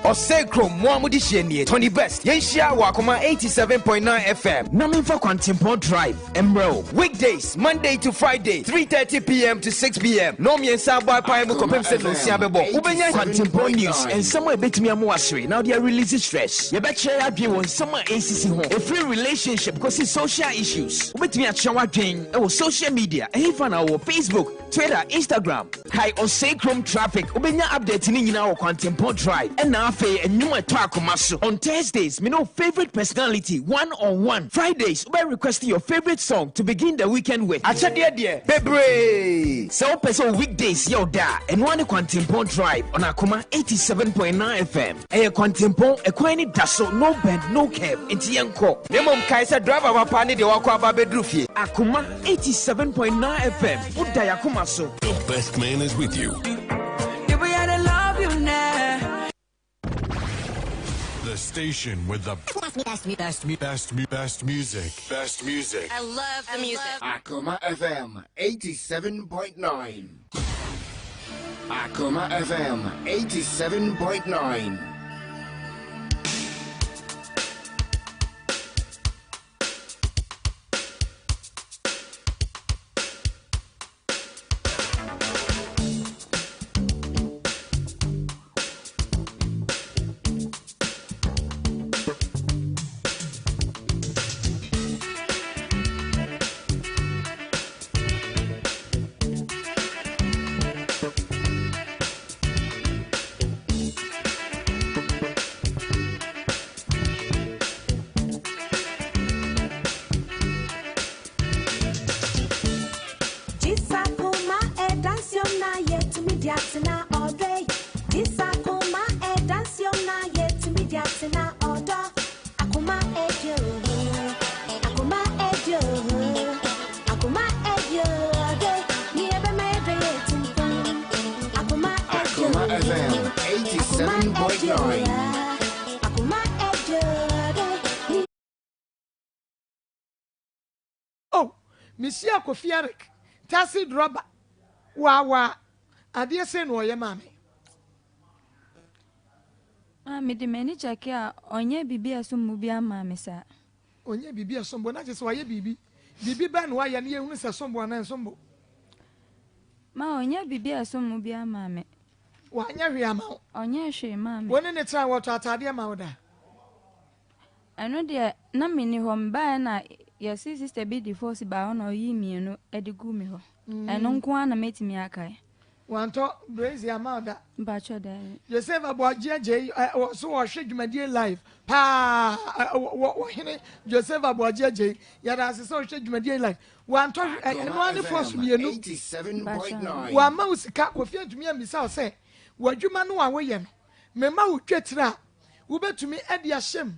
Osecro Muamudi Shenie, Tony Best, Yenshia Wakoma 87.9 FM, Naminfa Quantimpo Drive, Emro. Weekdays, Monday to Friday, 3:30 p.m. to 6 p.m. Nomi and Sabai Paimu Kopem Seto Siabebo, Ubenya Quantimpo News, and somewhere bit me a moasri. Now they are releasing stress. You bet share up you on summer ACC home. A free relationship because it's social issues. Ubet me at Shawa Jane, our social media, and if on our Facebook, Twitter, Instagram. Hi Osecro traffic, Ubenya updating in our Quantimpo Drive, and now and new Akoma on Thursdays, me know favorite personality one-on-one. Fridays, we request your favorite song to begin the weekend with. Acha dear, Bebre. So person weekdays, yo da, and one Quantimpo Drive on Akoma 87.9 FM. A Quantimpo, a quini dasso, no bend, no cab, into Yanko. Nemom Kaiser driver of Pani de Wakwa Bedrufi. Akoma 87.9 FM. Uda Akoma so. The best man is with you. The station with the best music. Best music. I love the music. Akoma FM 87.9. Akoma FM 87.9. Monsieur Kofiarik, Tassi Drobba, Wawa, I dear say no, your mammy. I made the manager care on ye be a some mubia, mammy, sir. On ye be a someone, that is why ye be. Bibi ban why and ye miss a someone and some. Ma on ye be a some mubia, mammy. Why, Yama, on ye she, mammy. When in the time what I tell your mother. I know dear, no mini home by and yes, sister be divorced by honor ye me no edigumiho. And uncle made me a kai. One talk, brace your mother. Bachelor, daddy. You say about JJ, so I shake my dear life. Pa, what, Joseph about JJ, yet as so shake my dear life. One talk, and one force me, 87.9. One mouse cat will fear to me and Miss South say, what you man know away. Mamma will get that. Uber to me at the Ashim.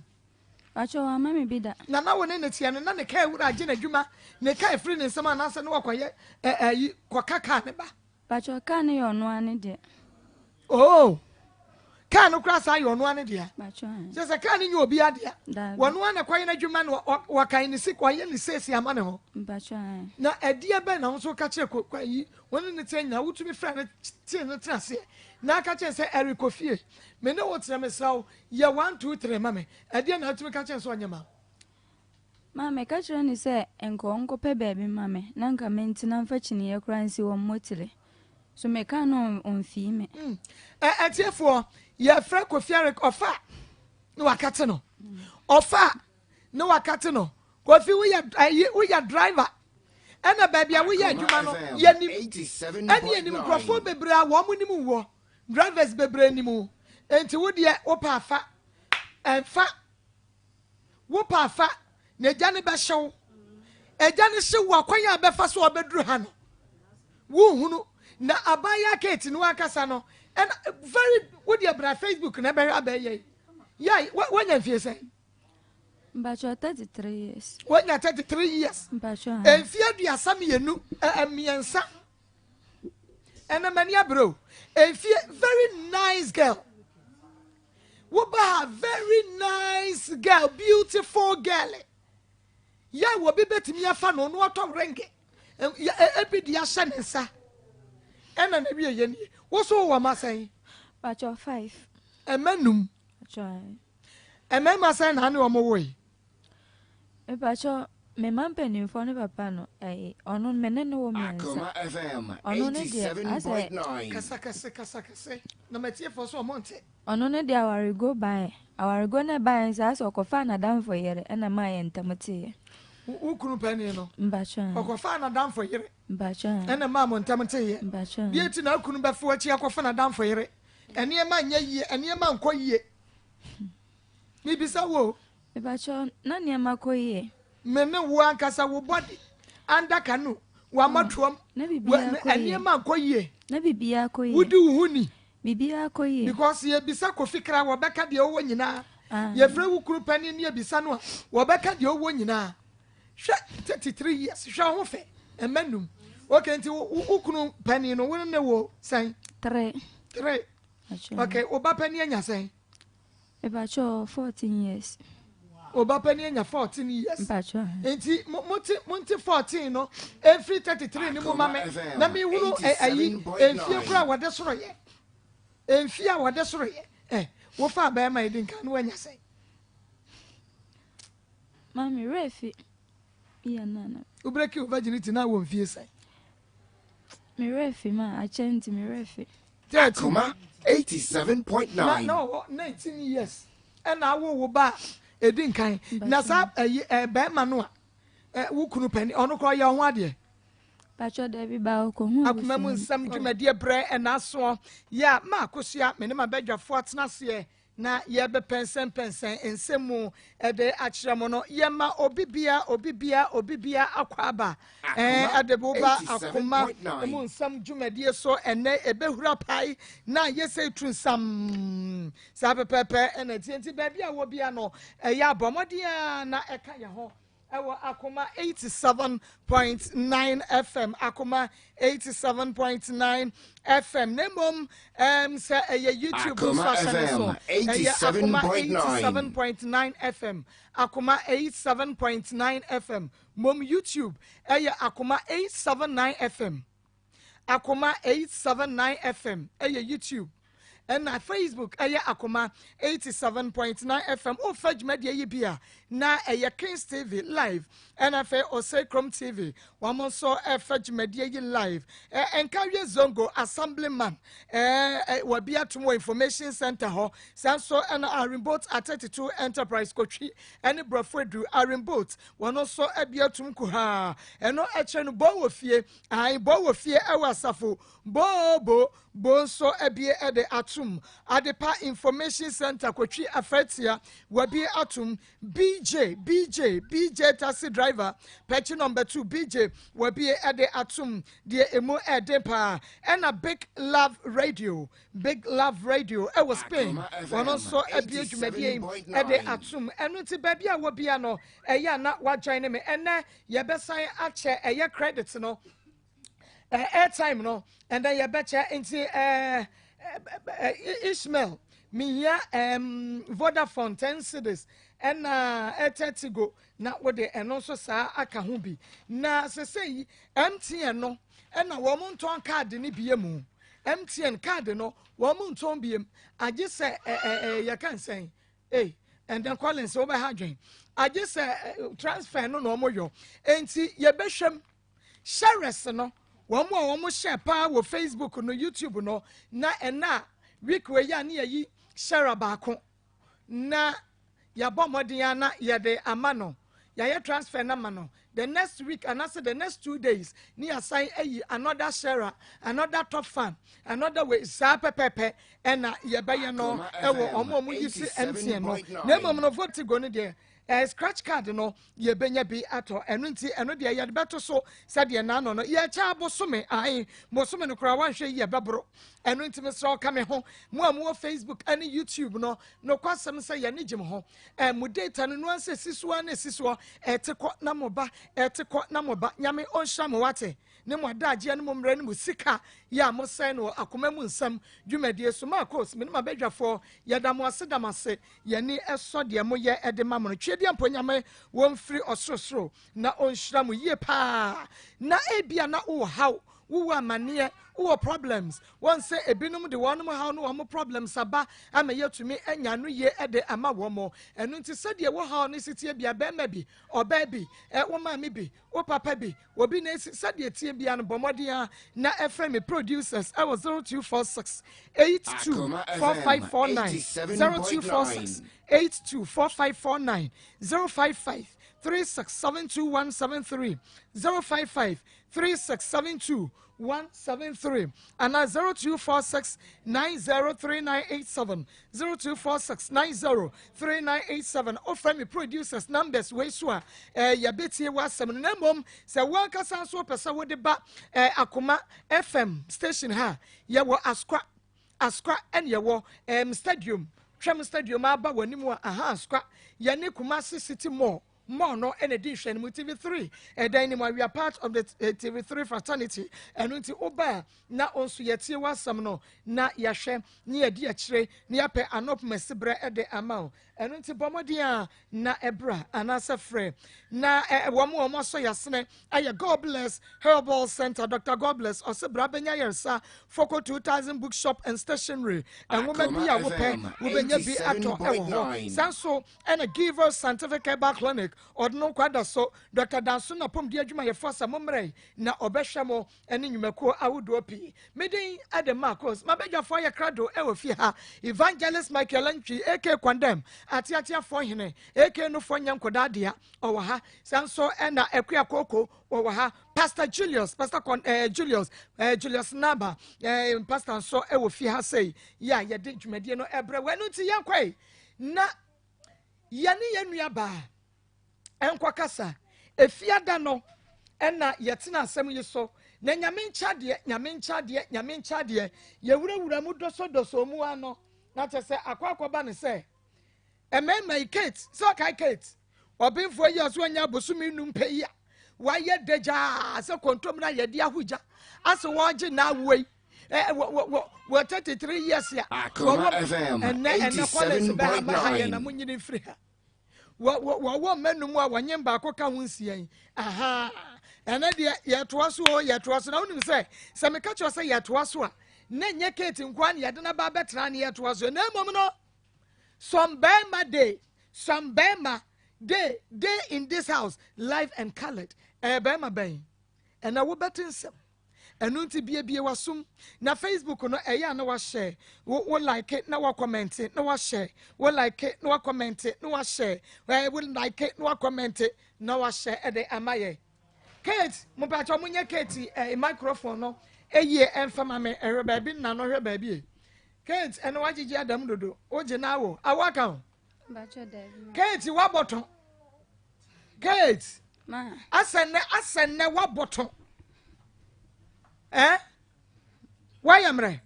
Acho wa mami bida. Na na wone netia na ne kai wura age na dwuma ne kai free ne nsema na ase no kwaye kwakaka ne ba. Acho ka ne yo no ane de. Oh. Ka no kra sa yo no ane de. Acho. Je se ka ne nyo obi ade. Wono ane kwaye na dwuma no wakai ne si kwaye ne sesi ama ne ho. Acho. Na ade be na so ka kire kwayi wone ne tia nya wutumi fra ne tie ne trase. Na ka kire se erikofie. Me ne wotre me saw ye 1 2 3 mame ade na atumi ka kire so onyema. Mame ka kire ni se enko pe baby mame na nka menti na mfa chini ye kra nsi wo motire. So me ka no onfi me. Atiefo ye fra Kofiarik ofa no wakate no. Ofa no wakate no. Kofi we ya driver. Ena baby we ya adwuma no ye ni 87. Eni mikrofo bebre a wo mu ni mu wo. Drivers bebre ni mu. Enti wo de opa afa enfa wo pa afa na eja ne be hyew eja ne hyew akwan ya be fa so obeduru ha no wo hunu na abaya kate no akasa no and very wo de bra Facebook na be abaye yeah wanya mfie say Mbacho 33 years wanya 33 years Mbacho enfie aduasa mienu amiensa ena mani abro enfie very nice girl. Woba very nice girl, beautiful girl. Ya wo bi betimi afa no no oto renge. Ya ebi dia hye ne nsa. ɛna na bi yɛ ni wo so wo ma sɛn Pacho 5. ɛmɛnum Pacho. ɛmɛma sɛn na ne ɔmo wo yi Pacho me man penimfo ne papa no ono mene ne wo mensa. Akoma FM Ono ne dia 87.9. kasa na matie fo so ɔmo nte Ono ne dia awarigo ban. Awarigo ne ban sa so kofa na damfo yere na ma ye ntamte. wo kunu pani no Pacho. ɔkɔfa na damfo yere Pacho. ɛna ma mo ntam te yɛ Pacho. bia ti na kunu bɛfo akyi akɔfa na damfo yere ɛneyɛma nyɛ yie ɛneyɛma nkɔ yie mibisa wo Pacho na ne makoye. mene wo ankasa wo body anda kanu wa matuam Na bibia koye. ɛneyɛma nkɔ yie Na bibia koye. wodi wo hu ni Bibia koye. because ye bisa kofi kra wo bɛka deɛ wo nyinaa Ah. ye frɛ wo kunu pani ne bisa no a wo bɛka deɛ wo nyinaa hwɛ 33 years hwɛ ho fɛ ɛmanum okay nti wo kunu pani no wo ne wo sɛn 3. 3 okay wo ba pani anya sɛn Pacho 14 years. wo ba pani anya 14 years Pacho. nti monti 14 no every 33 ni mo mame na mi hunu ayi enfie kura wode soro ye enfie a wode soro ye wo fa ba ma edi nka no anya sɛn Mami refi. Iya nana. wo break your virginity na wo mfie sɛn Mi refi ma achenti mi refi. 30 Akoma 87.9. no 19 years ɛna wo ba edi nkan na sa ayi ba ma no a wo kunu pani ɔno kɔ yɛ ho ade Pacho Debbie ba ko hu. akoma mu nsɛm dwumadie brɛ ɛna so ya ma akosua me ne ma badwafo atena se na ye be pensen nsɛm ɛde akyerɛ mo no ye ma obibia akwaba adebo ba akoma mu nsɛm dwumadie so ɛnɛ ebehura pai na ye sɛ tru nsam sa pepepe ɛna tienti ba bia wo bia no ɛyɛ abomodia na ɛka ye ho ɛwɔ Akoma 87.9 FM Akoma 87.9 FM Nemom sɛ ɛyɛ YouTube Akoma FM 87.9 FM Akoma 87.9 FM mom YouTube ɛyɛ Akoma 879 FM Akoma 879 FM ɛyɛ YouTube and na Facebook ɛyɛ Akoma 87.9 FM o fage media yi bia na ɛyɛ Kings TV live and afɛ Osei Krom TV wamo so fage media yi live enkawie zongo assemblyman wabia tomo information center ho sanso and Arimboat at 32 enterprise kotwi and brofredu Arimboat wano so abia tum ku ha eno eche no bo wo fie ai bo wo fie ewa asafo bo so abie ede atum adepa information center kotwi afetia wabi atum BJ taxi driver patch number 2 BJ wabi ede atum die emo edepa and a big love radio e was Spain one also abie dwumadie ede atum eno ti baby a wabi ano eya na wa join me ene ye besan ache eye credit no airtime no and then you betcha into Ishmael Mia Vodafone 10 cedis and 30 go na what they and also sa aka ho bi na say MTN no and na wo mon ton card ni biemu MTN card no wo mon ton biem I just say you can say and then Collins over hadwen I just say transfer no mo yo enti ye behwem shares no wɔn share pa wo Facebook no YouTube no na ɛna week we ya na yi share baako na ya bɔ modern na ya de amano ya transfer na mano the next week and after the next 2 days ni assign another sharer another top fan another way sa pepepe ɛna ya be no ɛwɔ ɔmo use MTN no na mom no vote go no there scratch card no ye benya bi ato eno nti eno de ye beto so said ye na no ye cha bosome ai bosome no kra wanhwe ye bebro eno nti mesro ka me ho mo amu Facebook ani YouTube no kwasem se ye ne gim ho mu data no anse sisuwa na sisuwa etekọ na moba nyame onhya mo wate ne mo adagye ne mo mra ne mo sika ya mo sen no akoma mu nsam dwumadie so ma course me ne mabadwafo ye da mo asedamase ye ni eso de mo ye ede ma mo twede amponyame won free osorosoro na onhira mo ye pa na ebia na wo haw wo amane who problems one say ebinum de one how no am problems aba ama yetumi anya no ye ede ama wo mo enu nti se de wo how no sitie bia be ma bi oba bi wo ma me bi wo papa bi obi na se de tie bia no bomodin na efre me producers I was 0246 824549 0246 824549 055 3672 055 3672 173 and 0246 903987 0246 903987 offer me producers numbers we so ya betie wasem na mom se wanka san so pesa wo de ba Akoma FM station ha ya wo askwa and ya wo stadium Tram Stadium aba wanimu aha askwa ya ne Kumasi City Mall more no edition with TV3 we are part of the TV3 fraternity and unti oba na onsu yetie wasam no na yahwe ne yedi akire ne yape anop mesebra ede amount and unti bomodia na ebra anasa frɛ na womo so yasene aye God bless Herbal Center Dr. God bless osebra benya yersa Foco 2000 bookshop and stationery and woman bi awope wobenya bi ato ewo sanso and a giver scientific herbal clinic ordno kwada so Dr. Danso na pom di adwuma ye fosa momre na obehwemo ene nwumako awudo pi medin ade marcos mabedwafo ye krado ewo fi ha evangelist Michael Antwi AK Kwandem atiatia fo hene AK no fo nyankoda dia owo ha sanso ena ekua koko owo ha Pastor Julius Julius Naba pastor so ewo fi ha sei ya ye de dwumade no ebre wanu ti yankwai na yani yanua ba enkwa kasa efiada no ena yetena asem yi so na nyame nchade ye wurawura mu doso mu ano na tese akwakoba ne se emema Kate so kai Kate obinfo yi aso anya bosumi num peya waye deja se kontom na ye dia hoja ase woje na wei wo 33 years ya Akoma FM 87.9 na munyini free ha wo menum a wanyem ba ko ka ho nsian aha ene de yetoaso na unim se me ka cho se yetoaso a na nye Kate nkwa na yede na ba betra na yetoaso na mom no some bema day in this house live and colored bema ben and I wo betinsem enu nti bie wasum na Facebook no na wa share wo like it na wa comment it na wa share wo like it na wa comment it na wa share wo like it na wa comment it na wa share ede amaye Kate mo pa cho munye Kate microphone no eye emfama me ereba bi na no hwe ba bi Kate eno wa gigi adam dodo oje na wo awaka ba cho David Kate wa botton Kate ma asenne wa botton Wayamre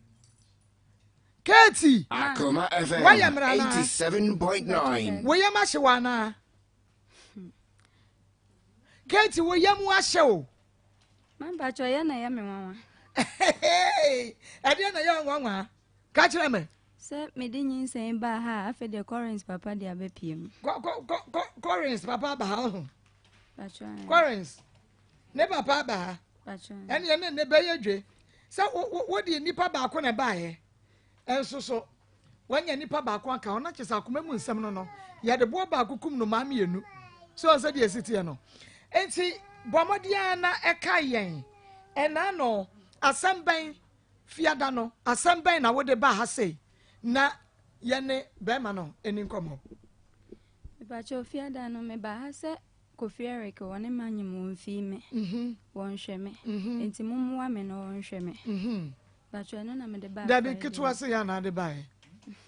Katie Akoma FM 87.9 Wayama shewana Katie wayamu ashew Mamba cho ya na ya me wanwa Ade na ya wanwa ka kire me se me de nyinsen ba ha afa de Corins papa de abepiem Corins papa ba ha ba cho Corins ne papa ba ha ba cho ene ne be yedwe se wo de nipa ba ko na ba he enso so wanya nipa ba ko aka ona kyesa akoma mu nsem no ya de bo ba ko kum no ma mienu so se de esitie no enti bomodia na eka yen ena no asamban fiada no asamban na wo de ba ha sei na yene be ma no eni nkomo ba cho fiada no me ba ha se Kofi Eric wone manyem won fi me won hwe me enti mumwa me no won hwe me ba cho no na me de ba da bi kitwa se ya na de ba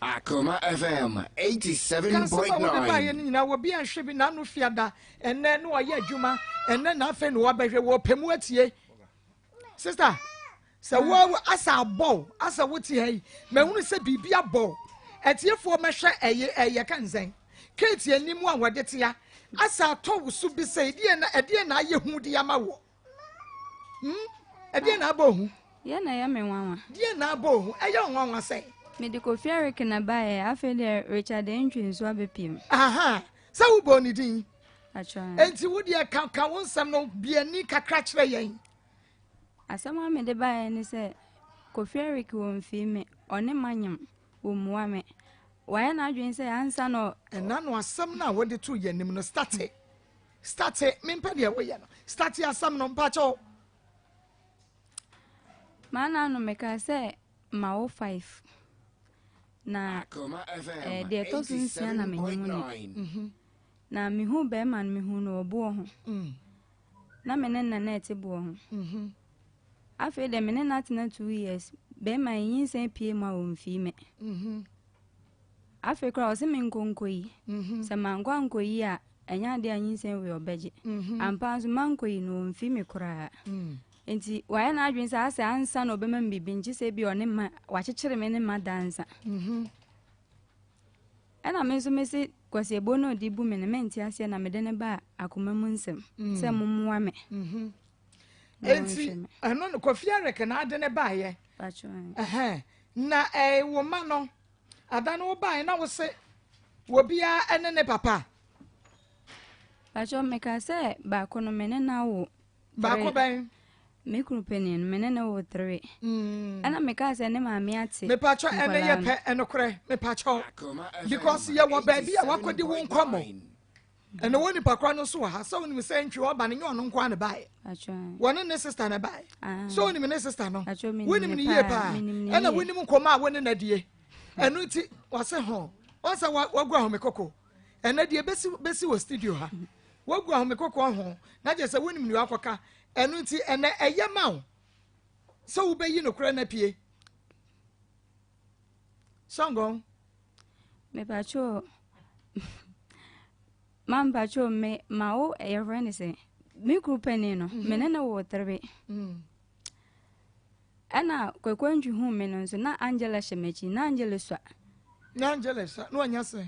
Akoma FM 87.9 Kansa ba ye ni na wo bi anhwe bi na no fiada enne no ye adwuma enne na afa no wa behwe wo pemu atie sister se wo asa abo asa woti hai mahunu se bibia abo etiefo mehwe eye kanzen Kate animu anwode tia asa to wusu bi se ede na aye hu de ama wo ede na abo hu ye na ya me wanwa de na abo hu eye wanwa se me de Kofi Eric na ba e afa de Richard Entwi nso abepiem aha sa wo bo ni din acho enti wo de ka wonsam no bi ani kakra kire yen asama me de ba e ni se Kofi Eric won fi me one manyam wo muwa me why na adwen say ansa no ena no asam na wo de to yanim no start mempa de wo ye no start asam no mpa cho mana no meka say ma wo 5 na Akoma FM de to sunsia na menyimu ni na mihu be man mihu no obo ho na menen na net bo ho afi de menen na tena 2 years be man yin sen pie ma wo mfi me afi kra o se men konkoyi se man kwankoyi a enya de anyin sen we obeje ampa so man koyi no mfi me kra enti why na adwen sa ase ansa no be man bibi nji se bi one ma wa chechire me ne ma dansa ana me so me se kwase ebo no di bu me ne menti ase na me de ne ba akoma mu nsem se mumwa me enti ano no Kofi Eric na ade ne ba ye na wo ma no ada no ba na wo se wo bia ene ne papa pacho me ka se ba kono me ne na wo ba ko ben me kunu penin me ne na wo 3 ana me ka se ne ma me ate me pacho ene ye pe enokre me pacho because ye wo ba bia wakodi wo nkomo ene woni pakra no so ha so woni se ntwe wo ba ne ono nkwa ne bae pacho woni ne sister ne bae so woni me ne sister no woni me ye pa ena woni mu nkoma woni na die enu ti wase ho wasa wagu ahome koko ena die besi wo studio ha wagu ahome koko ho na je se woni mni akoka enu ti ena eyema wo so wo beyi no kura na pie songo me pacho man pacho me mao e friend say me kupeni no me ne na wo 3 ana kwekwanju hu me no so na Angela Shemechi na Angela swa no anya se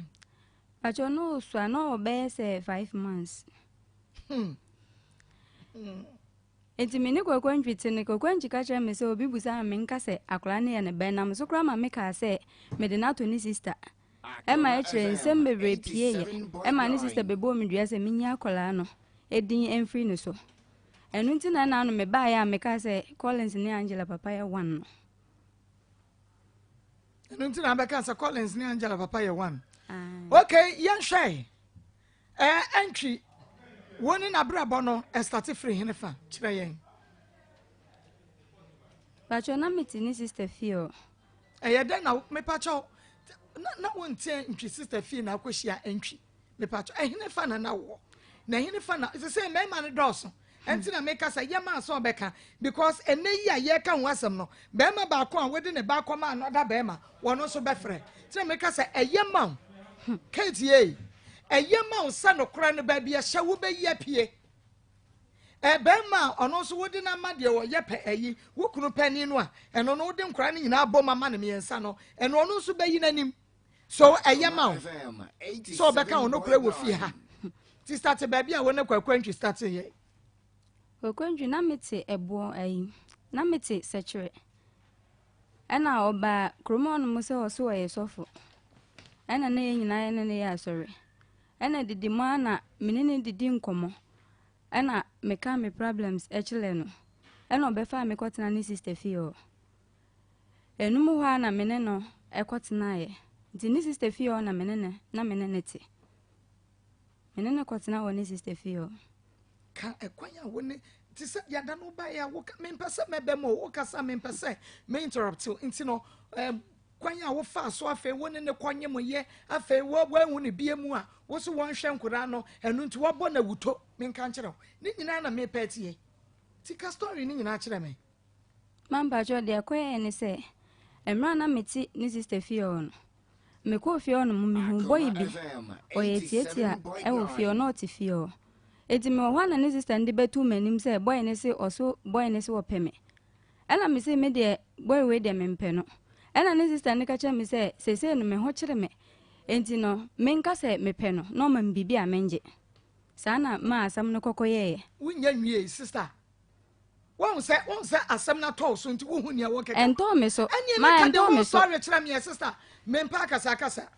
pacho no swa no be say 5 months enti me ne kwekwanju tene kwekwanju ka cha me se obi busa me nka se akora ne ye ne be na me so kra ma me ka se me de na to ni sister Emma eche nsem bebre pie ye Emma ni sister bebo mi dua se minya akora no edin emfri no so enu nti na no me ba ya me ka se Collins ni Angela papa ya 1 no enu nti na be ka se Collins ni Angela papa ya 1 okay yan hwe entry woni na brabo no start free henefa kire yen pacho na meti ni sister fio den na me pacho na wonte ntwi sister fie na akohia entwi me pacho henefa na wo na henefa na se me ma ne doso enti na make say yema so beka because ene yi aye ka ho asem no be ma ba ko an wodi ne ba ko ma anoda be ma wono so be frɛ ti na make say eyema KTA eyema sa no kora ne ba bia hye wo be yi apie be ma ono so wodi na ma de wo ye pe ayi wo kunu pani no a eno no wodi nkora ne nyina bɔ mama ne miensa no eno ono so be yi nanim so eyema so be ka ono kora wo fie ha ti start ba bia wo ne kwakwantwi start ye kwekwanju na meti ebo ayi na meti sechere ena oba kromo no mo se oso ye sofo ena na ye nyina ye ne ya asore ena didi ma na menene didi nkomo ena meka me problems echile no ena obefa me kwotena ni sister fio enu mo ha na mene no ekwotena ye di ni sister fio na menene ti menene kwotena wo ni sister fio ka ekwanya woni ti se ya da no ba ya wo ka me mpese mebe mo wo kasa me mpese me interrupt nti no kwanya wo fa so afa woni ne kwanye mo ye afa wo hu ne bie mu a wo so won hwe nkura no enu nti wo bɔ na wuto me nka nkere ni nyina na me petie ti ka story ni nyina kire me mamba jo de akoye ne se emra na meti ni sister fio no me ko fio no me hu boy bi oye tietia e wo fio no ti fio eti me ho na ne sister ndi betu manim se boy ne se oso boy ne se wo peme ela me se me de boy we de me mpe no ela ne sister ne ka cha me se sese no me ho kire me enti no me nka se me pe no no ma mbibi a menje sana ma asam no kokoye wunya nwie sister won se asam na to so nti wo hu ne wo keke ento me so ma ento me so sorry kire me sister me mpa kasa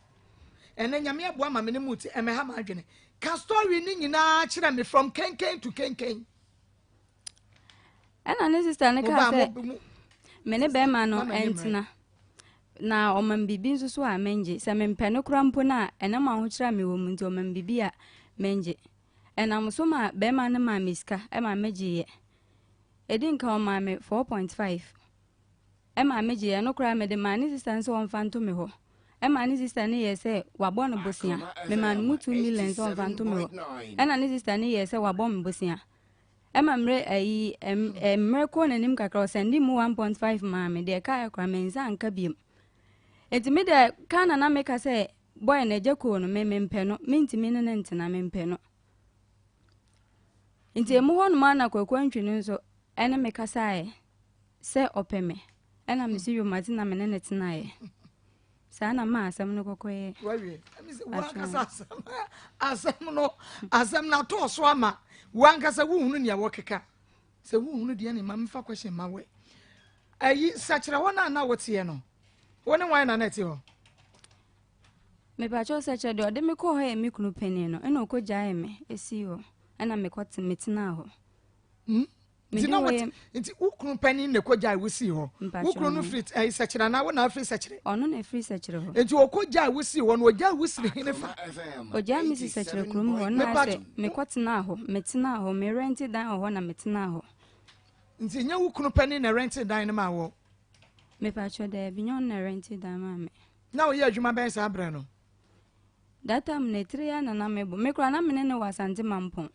ene nyame aboa ma me ne muti e me ha ma adwene ka story ni nyina kire me from kenken to kenken ena ne sister ne ka se mene bema no entina na omam bibi nso so a menje se mempe no kra mpo na enam ahokyra me wo mu nti omam bibi a menje enam so ma bema na ma miska e ma meje ye edin ka o ma me 4.5 e ma meje ye no kra me de ma ni sister nso on fanto me ho e ma ni sister ni ye se wabo no bosia me ma no 2 million on fanto me ho e na ni sister ni ye se wabo me bosia Emma mre ayi mre ko nanim kakra sendi mu 1.5 ma me de ka yakra menza anka biem enti me de kana na me ka se boy na je ko no me mpe no minti me ne ntina me mpe no enti emu ho no ma na kwakwantwi nso ene me ka sae se opeme ena me si yo matina me ne netina ye sana ma asam no kokoye wawie wa ka asam na to so ama wankasa wuhunu ne awokeka se wuhunu de ne mamfa question mawe ayi sachira wona na wotie no woni wan na neti ho me ba cho sachira de ode me ko ho e me kunu peni no ena okogya me esi ho ena me kwate metina ho nti ukunu peni ne kogya wusi ho ukunu no free sachira na wona free sachira ono na free sachira ho nti okogya wusi ho no ogya wusi ne fa ogya mi si sachira krum ho na se me kwate na ho metina ho me rent dan ho na metina ho nti nya ukunu peni na rent dan ne ma wo me pa cho de binyon na rent dan ma me na wo ye adwuma ben sa abra no data m ne 3 ya na me bo me kra na me ne wasante mampon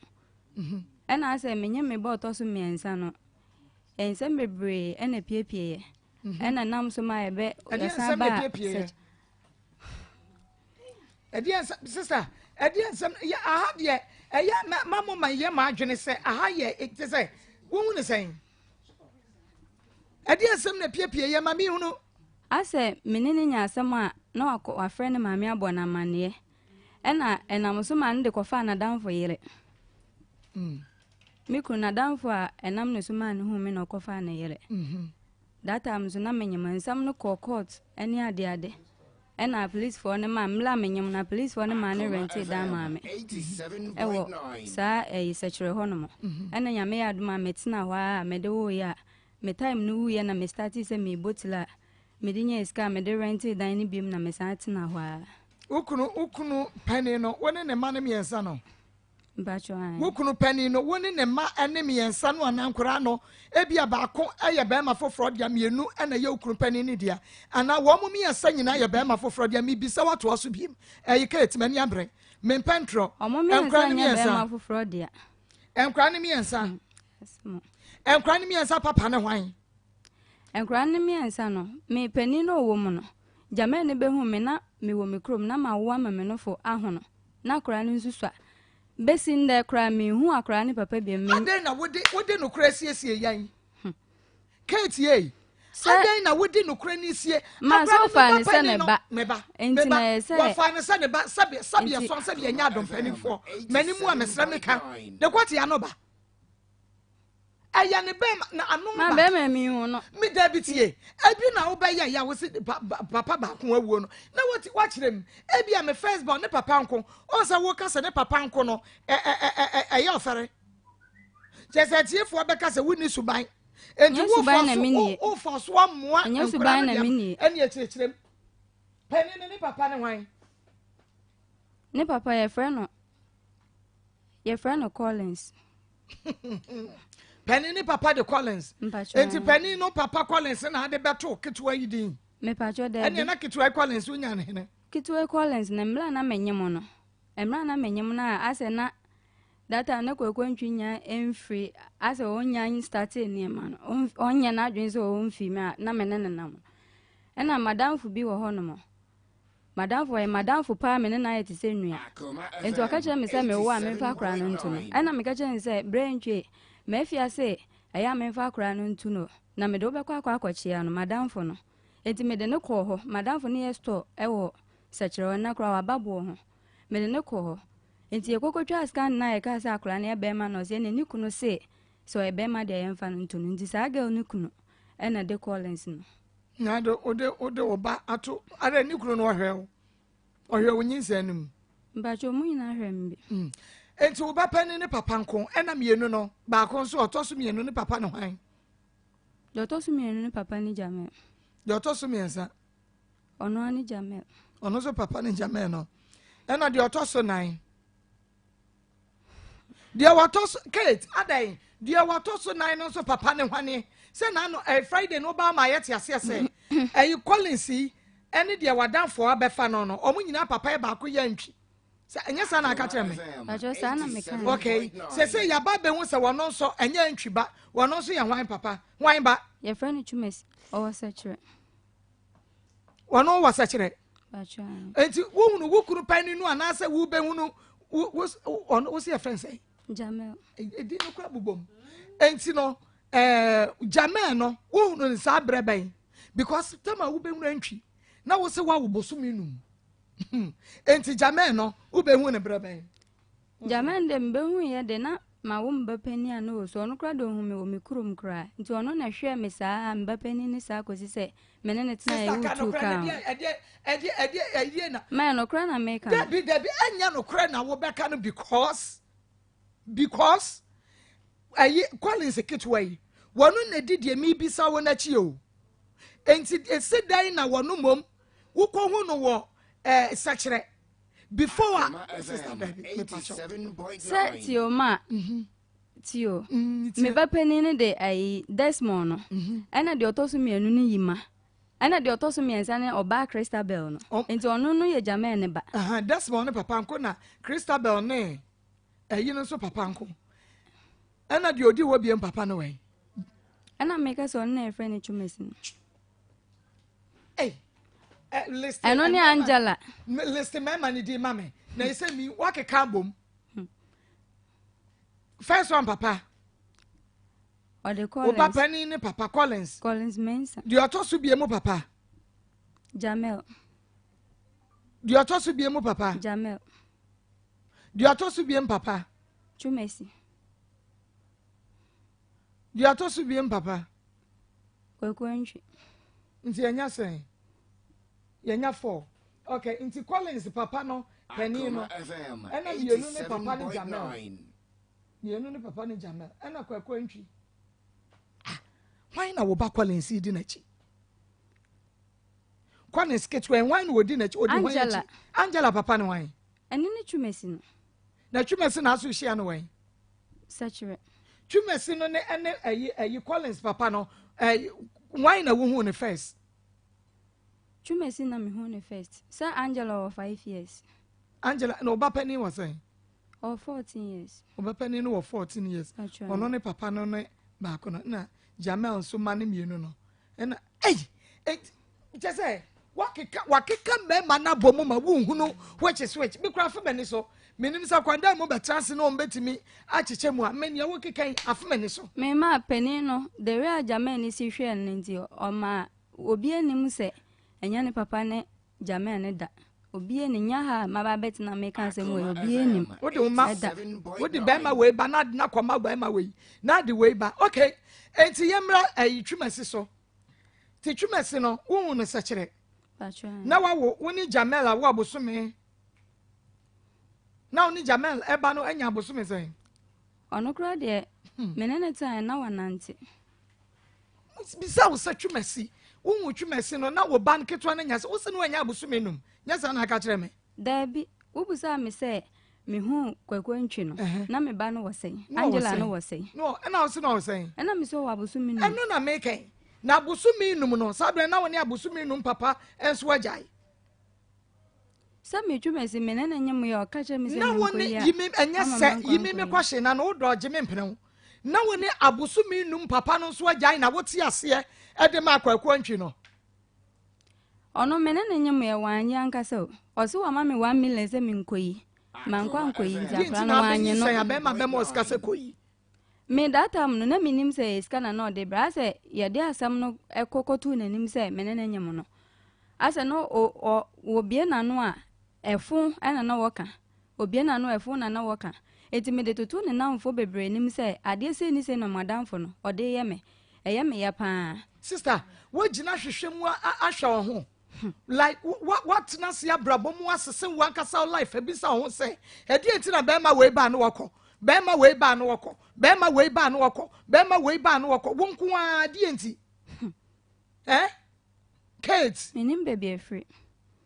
ena ase menye me bo to so miensa no ense bebre ena piepie ena nam so ma ebe yasa ba sister ediansem ya aha de eya mamo ma ye ma adwene se aha ye ite se wonu ne sen ediansem na piepie ye ma mi hunu ase menene nya asem a na wa frene ma mi abo na mane ena enam so ma nde kofa na danfo yire Miku na danfo a enam ne suma ne hu me na okofa na yere data amzo na menyem nsam no court ene ade ena police for ne ma mla menyem na police for ne ma ne rent da ma me ewo sa sechere ho no mo ena nya me aduma metina ho a me de wo ya me time no ye na me start se me botila me dinya iska me de rent dan ne biem na me sa tina ho a ukunu pani no woni ne ma ne miensa no wukunu pani no woni ne ma ene miensa no anankora no ebia baako eye be ma foforo dia mienu ena ye ukunu pani ni dia ana wo mu miensa nyina ye be ma foforo dia mi bisa wato aso biem eyi ka etimani abre me pentro enkra ne miensa foforo dia enkra ne miensa enkra ne miensa papa ne hwan enkra ne miensa no me pani no wo mu no jama ne be hu me na me wo me krom na ma wo ama me no fo ahono na kra ne nsusua Besin kra me hu akra ne papa bi me. Aden na wode no kra siesie yan. Kate ye. Aden na wode no kra ni sie. Ma so fa ne se ne ba. Enti na se. Wa fa ne se ne ba sabe ye so sabe ye nya dom panifo. Mani mu a mesra me ka. De kwate ya no ba. Aya ne be na anu ba. Ma be ma mi hu no. Mi da bitie. Abi na wo be ya wo se papa ba ko awuo no. Na wati wa kirem. Abi a me first born ne papa nko. O sa wo kasa ne papa nko no. Ya ofere. Jese tiefo be kasa woni suban. Enti wo fa so amoa. Enya suban na mini. Eni e kirem. Pani ne papa ne hwan. Ne papa ye friend no Collins. Penny ni papa de Collins. Enti Penny no papa Collins na ade beto ketwa yidin. Me pacho de. Ene na ketwa Collins unya ne hene. Ketwa Collins na mla na menyem no. Emla na menyem na ase na data na kwakwantwi nya emfree ase onya start ni ma no. Onya na adwen se o mfi me na menene nam. Ena madam fu bi wo ho no mo. Madam fu pa me na yete se nua. Enti wakache me se me wo a me fa kra no ntu no. Ena me kache ne se braintwe mafia se aya memfa akora no ntu no na me de obekwa akwakyia no madam fo no enti me de ne kɔ ho madam fo ne ye store ewo sechere na akora wababo ho me de ne kɔ ho enti ekokotwa scan na ye ka sa akora na ebe ma no se ne nikunu se so ebe ma de ye mfa no ntu no nti sa aga nikunu ena de Collins no na do ode oba ato ara nikunu no ohwe wonyinsa num mbacho mu nyina hwembe enti wo ba pani ne papa nko ena mienu no ba ko so otoso mienu ne papa ne hwan Dr. Sumian papa ni Jamel. Dr. Sumian Ono ani Jamel. Ono so papa ni Jamel no. Ena Dr. So 9. Dia watos Kate adai. Dia watos so 9 no so papa ni hwane. Se na no Friday no ba ma yete ase se. Collins ene dia wadanfo abefa no no. Omo nyina papa e ba ko ya ntwi. Se enye sa na aka kire me. Ajo sa na me kan. Okay. Se ya ba be hu se wono so enye ntwi ba. Wono so ya hwan papa. Hwan ba? Your friend Chumes o sechere. Wono wa sechere. Acho. Enti wo hunu wo kuru pani nu anase wo be hunu wo se your friend say. Jamel. Edi no kwa bubom. Enti no Jamel no wo hunu ni sa breben because tama wo be hunu ntwi na wo se wa wo bosumi nu. Enti Jamel no wo be hunu ne breben. Jamel dem be hunu ye de na ma wo mbapani ano so no kra do hu me wo me kurom kra nti ono na hwe me saa mbapani ni saa kosi se mene ne tena e wutu ka edi na ma no kra na me ka debi anya no kra na wo beka no because ayi Collins kitwa yi wono na didie mi bisa wo na chi o enti esedai na wono mom wo ko hu no wo sechere before Tio ma Tio me bapani ne de ai Desmond no ana de otoso mienu ni yima ana de otoso miensa ne oba Christabel no enti ono no ye Jamel ne ba Desmond ne papa nko na Christabel ne ayi no so papa nko ana de odi wo biem papa no wen ana make so na e friend Chumes no list eno ni Angela list me mani di mame na ise mi wake kambom first one papa o de Collins o papa ni papa Collins Mensa di otoso biemu papa Jamel di otoso biemu papa Jamel di otoso biem papa Chumes di otoso biem papa Kwekwenchi nti enya sen yenya 4 okay nti Collins papa no pani no ena yenu ne papa ni Jamel yenu ne papa ni Jamel ena Kwekwenchi why na wo ba Collins di na chi Collins ketwe why na wo di na chi odi why Angela papa ni why eni ne Chumes no na Chumes na aso hia no why sechere Chumes no ne ene ayi Collins papa no why na wo hu ne first Chumes na me hu ne first sir Angela of 5 years Angela no ba pani was saying or 14 years oba pani no 14 years ono ne papa no ne ba ko no na Jamel so ma ne mienu no na je say wakeka me ma na bomu ma wo hu no which me kra fa mani so menim sa kwanda mo betrase no mbetimi acheche mu a meni wo kekan afemani so me ma pani no the way Jamel ni si hwe ne nti o ma obi anim se enya ne papa ne Jamel ne da obi eni nya ha ma ba bet na me kan se mo obi enim wo de be ma we ba na kwama ba ma we na de we ba okay enti yemra Twumasi so ti Twumasi no wo no sechere na wo ni Jamel a wo abosome na oni Jamel eba no anya abosome sen ono kra de menene tan na wanante bisa wo se Twumasi wo Twumasi no na wo ban ketwa na nya se wo se no anya abosome num nya sa na aka kire me dabi wo busa me se me hu Kwekwenchi no na me ba no wo sen Angela no wo sen no na wo se no wo sen na me so wo abosome num eno na me kai na abosome num no sabre na wo ni abosome num papa enso ajai sa me Twumasi menene nyem ye o ka kire me se na wo ni yimi enya se yimi me kwahye na wo do gye me mpene na wo ni abosome num papa no so ajai na wo ti ase e de ma Kwekwenchi no ono menene nyem ye wanya nkasa o se wa ma me 1 million se me nkoyi mankwa nkoyi nzakra na wanye no ya be ma be mo ska se koyi me data no na minim se ska na no de bra se ye de asam no ekokotu nanim se menene nyem no ase no obie na no a efun ena na woka obie na no efun na woka eti me de tutu ne namfo bebre nim se ade se ni se no madamfo no ode ye me eye me ya pa sister wo gina hwehwemu ahwa wo ho like what na se abrabo mu asese wankasa life ebisa ho se edi enti na be ma we ba na woko bema we ba no woko bema we ba no woko bema we ba no woko wonko a die nti Kate menim baby afri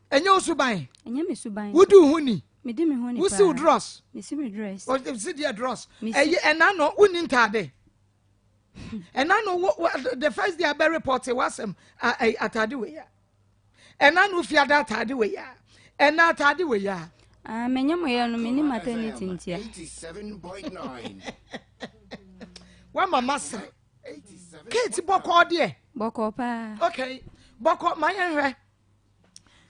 enye osuban enye me suban wudu huni me di me huni pa wusi dress me si me dress o si dia dress eye ena no wuni ntade ena no the first day I be report was atade we ya ena no fiada atade we ya ena atade we ya menye mo ye no menim maternity ntia 87.9 wa mama say Kate boko de boko pa okay boko mayen hwe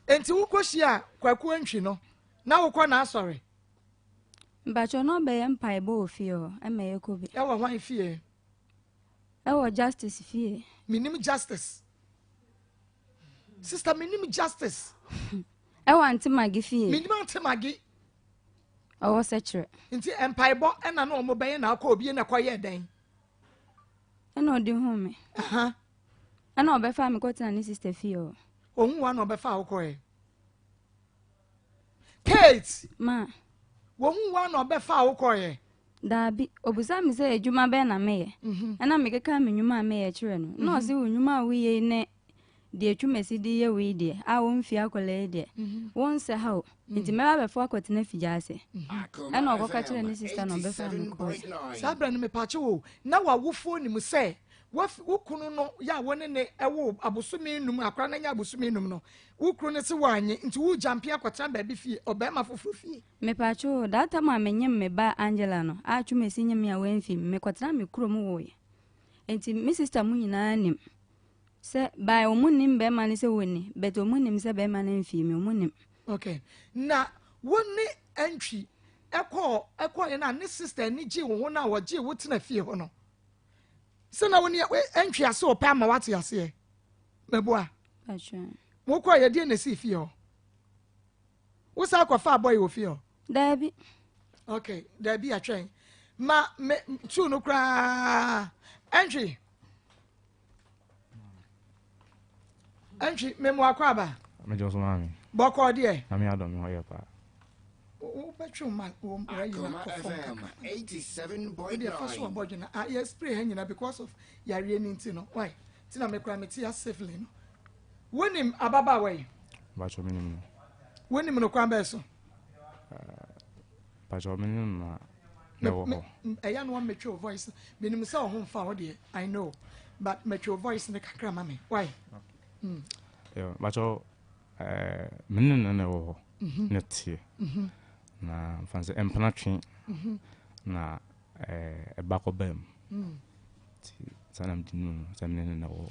enti wukohia kwaku antwi no na wokọ na asori mbacho no be empire bo ofio emeye kobi e wo hwan fie e wo justice fie minim justice sister minim justice e wo anti magi fie minim anti magi o wo sechere nti empire bo e na no mo beye na akọ obi na kwaye den e na odi hu me aha e na obefa me kotina ni sister fie o ohun wa na obefa akọ e Kate ma wohun wa na obefa akọ e dabi obusa mi se ejuma be na meye na me keka me nwuma meye kire no na o se nwuma wi ye ne de atwumasi di ye wi de a won fi akola de won se ha nti me ba be fo akotina fijase e na okoka kire ni sister no be fa me ko sabra no me pache wo na wa wofo ni mu se wukunu no ya wone ne ewo abosome num akra na nya abosome num no wukunu ne se wanye nti wu jampi akwata ba bi fie obema foforo fie me pacho data ma menyem me ba Angela no atwumasi nyem ya wanfi me kwatena me kuro mu wo ye nti me sister mu nyina nim se ba omunim be ma ne se woni but omunim se be ma ne mfi me omunim okay na woni antwi ekọ ye na ne sister ni ji wo na wo ji wo tena fie ho no se na woni antwi ase o pa ma wate ase meboa pacho wo kọ ye die na si fie ho wo sa akọ fa boy wo fie ho dabi okay dabi atwen ma me tu no kra antwi memo akwa ba me jo so mami boko de na me adom me hoye pa o betchu man o rayi na FM 87.9 the first one boy na yes spray hanyina because of yare ni nti no why ti na me kra me ti safely no wonim ababa we ba cho minim wonim no kwan be so ba cho minim na no ho eya no metwe voice minim say o ho mfa ho de I know but metwe voice ne kakra ma me why yo ba cho minim na ho ne tie na fanse empathy na bako bem ti sanam dinu sanam na wo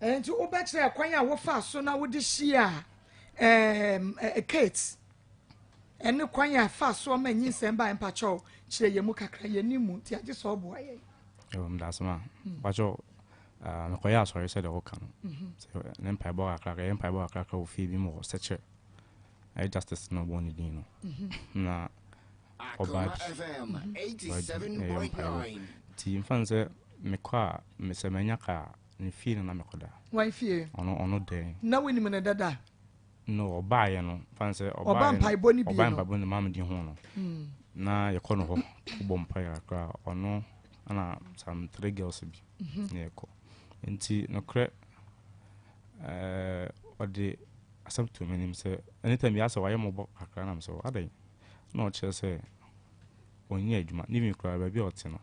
enti wo betre kwan a wo fa so na wo de hia Kate ene kwan a fa so ma nyinsem ba empa cho kire ye mu kakra ye nimu ti age so bo aye yo mdasma ba cho na kwa ya so se de wo kan so ne mpa bo akra ye mpa bo akra wo fi bi mo seche I justice no boni dino na Akoma FM 87.9 ti mfanse me kwa me se manya ka ni fi na me koda wan fie ono de na woni me ne dada no obaye no fanse oba mpai boni bi no oba mpai boni mam di ho no na ye kono ho bo mpai akra ono ana some 3 girls bi na ye ko enti no kre ode asem to menim say anytime you ask why am bo akra na so adan no che say onye adwuma ni mi kra ba bi ote no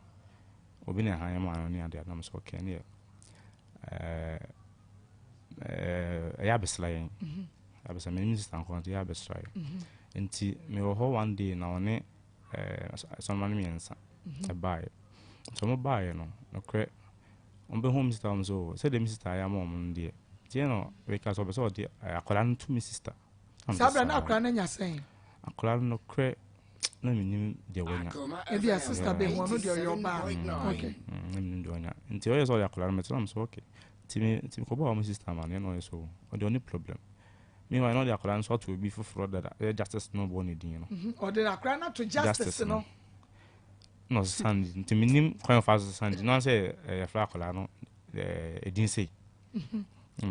obi na han ma no ni ade na so okay ne ya besla yen abesa menim sister ko ya besla yen enti me ho one day na one someone me ensa e buy so mo buy no no kre on be home sister so say the sister ya mom ndie tie no we ka so be so de akola no to me sister sabra na akola na nya sen akola no kre na minim de wonya e dia sister be ho no de yo ba okay na minim de wonya nti o so akola me tell am so okay timi ko ba mo sister man no so o de only problem me why no de akola so to be for that justice no bo ne din no o de akola na to justice no no sand nti minim kwan fa sand no say e fra akola no e din say